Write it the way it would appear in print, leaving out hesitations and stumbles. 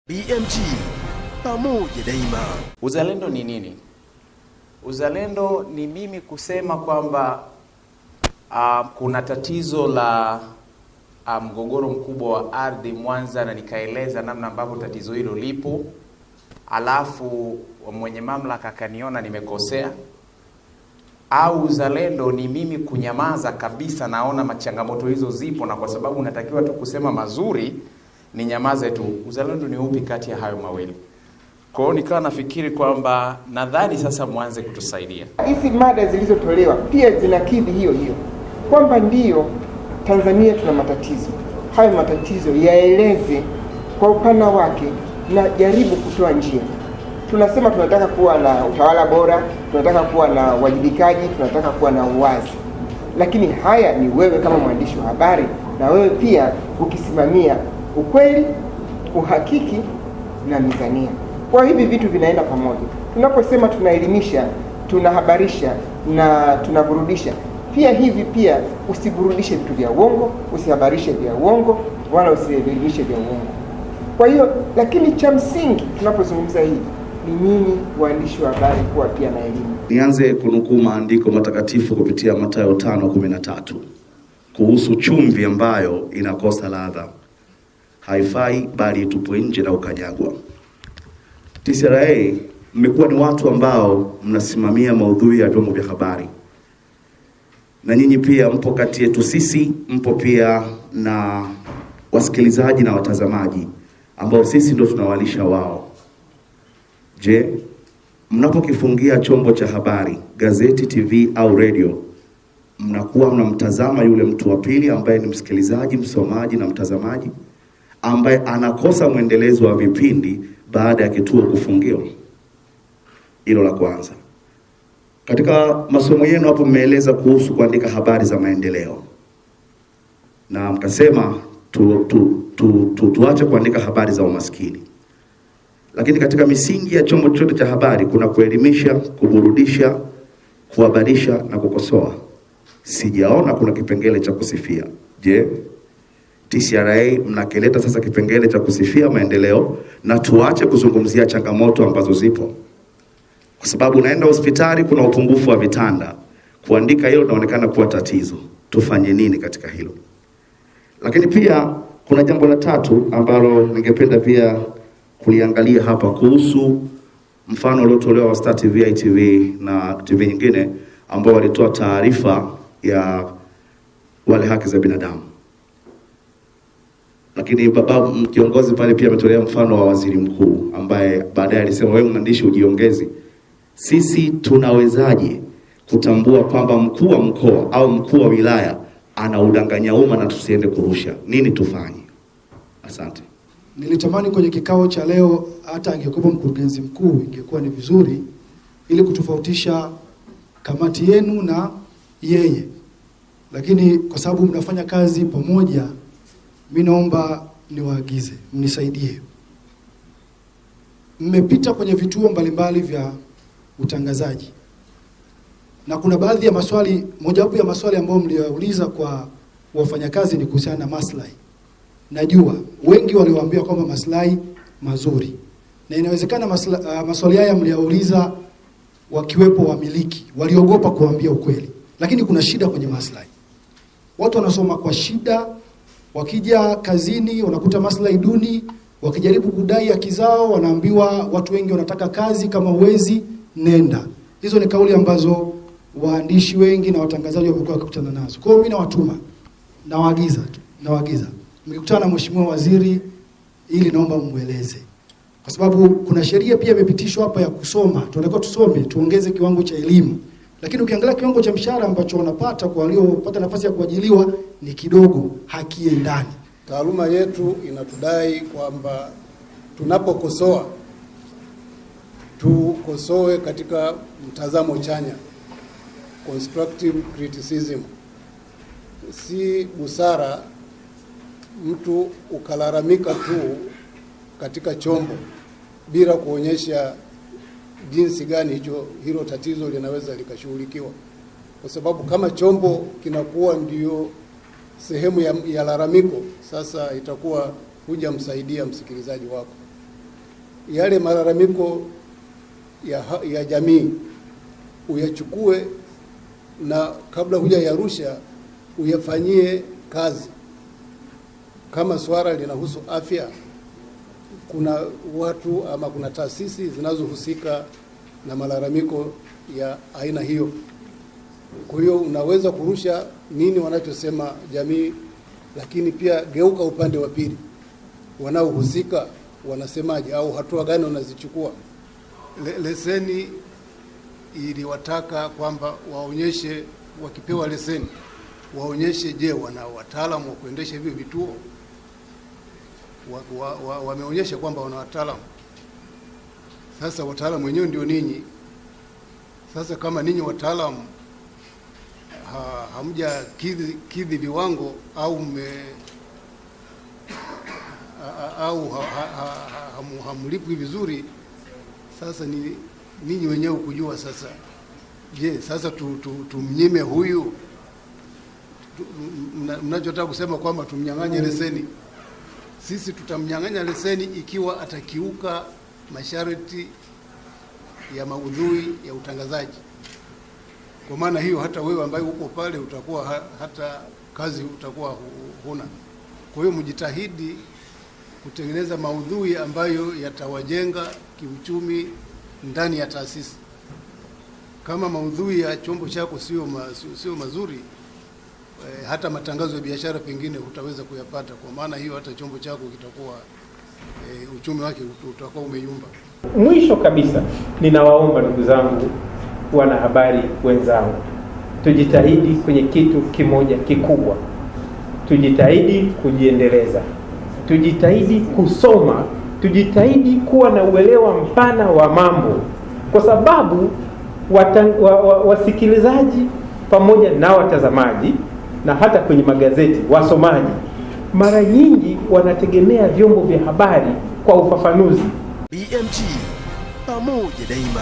BMG, pamoja daima. Uzalendo ni nini? Uzalendo ni mimi kusema kwamba kuna tatizo la mgogoro mkubwa wa ardhi Mwanza, na nikaeleza namna ambavyo tatizo hilo lipo, alafu mwenye mamlaka akaniona nimekosea. Au uzalendo ni mimi kunyamaza kabisa, naona machangamoto hizo zipo, na kwa sababu natakiwa tu kusema mazuri ni nyamaze tu. Uzalendo ni upi kati ya hayo mawili? Kwa hiyo nikawa nafikiri kwamba nadhani sasa mwanze kutusaidia. Hizi mada zilizotolewa pia zinakidhi hiyo kwamba ndio Tanzania tuna matatizo. Hayo matatizo yaeleze kwa upana wake na jaribu kutoa njia. Tunasema tunataka kuwa na utawala bora, tunataka kuwa na wajibikaji, tunataka kuwa na uwazi. Lakini haya ni wewe kama mwandishi wa habari, na wewe pia ukisimamia ukweli, uhakiki na mizania. Kwa hivi vitu vinaenda pamoja. Tunaposema tunaelimisha, tunahabarisha na tunaburudisha, pia hivi pia usiburudishe vitu vya uongo, usihabarishe vya uongo, wala usielimishe vya uongo. Kwa hiyo, lakini cha msingi tunapozungumza hii ni nini? Waandishi wa habari kuwa pia na elimu. Nianze kunukuu maandiko matakatifu kupitia Mathayo 5:13 kuhusu chumvi ambayo inakosa ladha, haifai bali itupwe nje na ukanyagwa. TCRA mmekuwa ni watu ambao mnasimamia maudhui ya vyombo vya habari, na nyinyi pia mpo kati yetu sisi, mpo pia na wasikilizaji na watazamaji ambao sisi ndio tunawalisha wao. Je, mnapokifungia chombo cha habari, gazeti, TV au radio, mnakuwa mnamtazama yule mtu wa pili ambaye ni msikilizaji, msomaji na mtazamaji, ambaye anakosa mwendelezo wa vipindi baada ya kituo kufungiwa? Hilo la kwanza. Katika masomo yenu hapo mmeeleza kuhusu kuandika habari za maendeleo, na mkasema tuache kuandika habari za umaskini. Lakini katika misingi ya chombo chote cha habari kuna kuelimisha, kuburudisha, kuhabarisha na kukosoa. Sijaona kuna kipengele cha kusifia. Je, TCRA mnakileta sasa kipengele cha kusifia maendeleo, na tuache kuzungumzia changamoto ambazo zipo? Kwa sababu unaenda hospitali kuna upungufu wa vitanda, kuandika hilo inaonekana kuwa tatizo. Tufanye nini katika hilo? Lakini pia kuna jambo la tatu ambalo ningependa pia kuliangalia hapa, kuhusu mfano uliotolewa wa Star TV, ITV na TV nyingine ambao walitoa taarifa ya wale haki za binadamu. Lakini baba kiongozi pale pia ametolea mfano wa waziri mkuu ambaye baadaye alisema wewe mwandishi ujiongeze. Sisi tunawezaje kutambua kwamba mkuu wa mkoa au mkuu wa wilaya anaudanganya umma na tusiende kurusha? Nini tufanye? Asante. Nilitamani kwenye kikao cha leo hata angekuwa mkurugenzi mkuu ingekuwa ni vizuri, ili kutofautisha kamati yenu na yeye. Lakini kwa sababu mnafanya kazi pamoja, mimi naomba niwaagize, mnisaidie. Mmepita kwenye vituo mbalimbali vya utangazaji, na kuna baadhi ya maswali, mojawapo ya maswali ambayo mliouliza kwa wafanyakazi ni kuhusiana na maslahi. Najua wengi waliwaambia kwamba maslahi mazuri, na inawezekana maswali haya mliouliza wakiwepo wamiliki waliogopa kuambia ukweli, lakini kuna shida kwenye maslahi. Watu wanasoma kwa shida, wakija kazini wanakuta maslahi duni, wakijaribu kudai haki zao wanaambiwa watu wengi wanataka kazi, kama uwezi nenda. Hizo ni kauli ambazo waandishi wengi na watangazaji wamekuwa wakikutana nazo. Kwa hiyo mimi nawatuma, nawaagiza mkikutana na mheshimiwa waziri, ili naomba mueleze, kwa sababu kuna sheria pia imepitishwa hapa ya kusoma. Tunataka tusome, tuongeze kiwango cha elimu, lakini ukiangalia kiwango cha mshahara ambacho wanapata kwa waliopata nafasi ya kuajiliwa ni kidogo, hakiendani. Taaluma yetu inatudai kwamba tunapokosoa tukosoe katika mtazamo chanya, constructive criticism. Si busara mtu ukalalamika tu katika chombo bila kuonyesha jinsi gani hilo tatizo linaweza likashughulikiwa, kwa sababu kama chombo kinakuwa ndio sehemu ya lalamiko, sasa itakuwa hujamsaidia msikilizaji wako. yale malalamiko ya jamii uyachukue, na kabla hujayarusha uyafanyie kazi. Kama swala linahusu afya, kuna watu ama kuna taasisi zinazohusika na malalamiko ya aina hiyo. Kwa hiyo unaweza kurusha nini wanachosema jamii, lakini pia geuka upande wa pili, wanaohusika wanasemaje au hatua gani wanazichukua. Leseni iliwataka kwamba waonyeshe, wakipewa leseni waonyeshe, je, wana wataalamu wa kuendesha hivyo vituo? Wameonyesha kwamba wana wataalamu. Sasa wataalamu wenyewe ndio ninyi. Sasa kama ninyi wataalamu hamja kidhi viwango au hamlipwi vizuri, sasa ni ninyi wenyewe kujua. Sasa je, sasa tumnyime huyu? Mnachotaka kusema kwamba tumnyang'anye leseni? Sisi tutamnyang'anya leseni ikiwa atakiuka masharti ya maudhui ya utangazaji. Kwa maana hiyo hata wewe ambaye uko pale utakuwa hata kazi utakuwa huna. Kwa hiyo mjitahidi kutengeneza maudhui ambayo yatawajenga kiuchumi ndani ya taasisi. Kama maudhui ya chombo chako sio mazuri, hata matangazo ya biashara pengine hutaweza kuyapata. Kwa maana hiyo hata chombo chako kitakuwa uchumi wake utakuwa umeyumba. Mwisho kabisa, ninawaomba ndugu zangu wanahabari wenzangu, tujitahidi kwenye kitu kimoja kikubwa. Tujitahidi kujiendeleza, tujitahidi kusoma, tujitahidi kuwa na uelewa mpana wa mambo, kwa sababu wasikilizaji pamoja na watazamaji na hata kwenye magazeti wasomaji mara nyingi wanategemea vyombo vya habari kwa ufafanuzi. BMG, pamoja daima.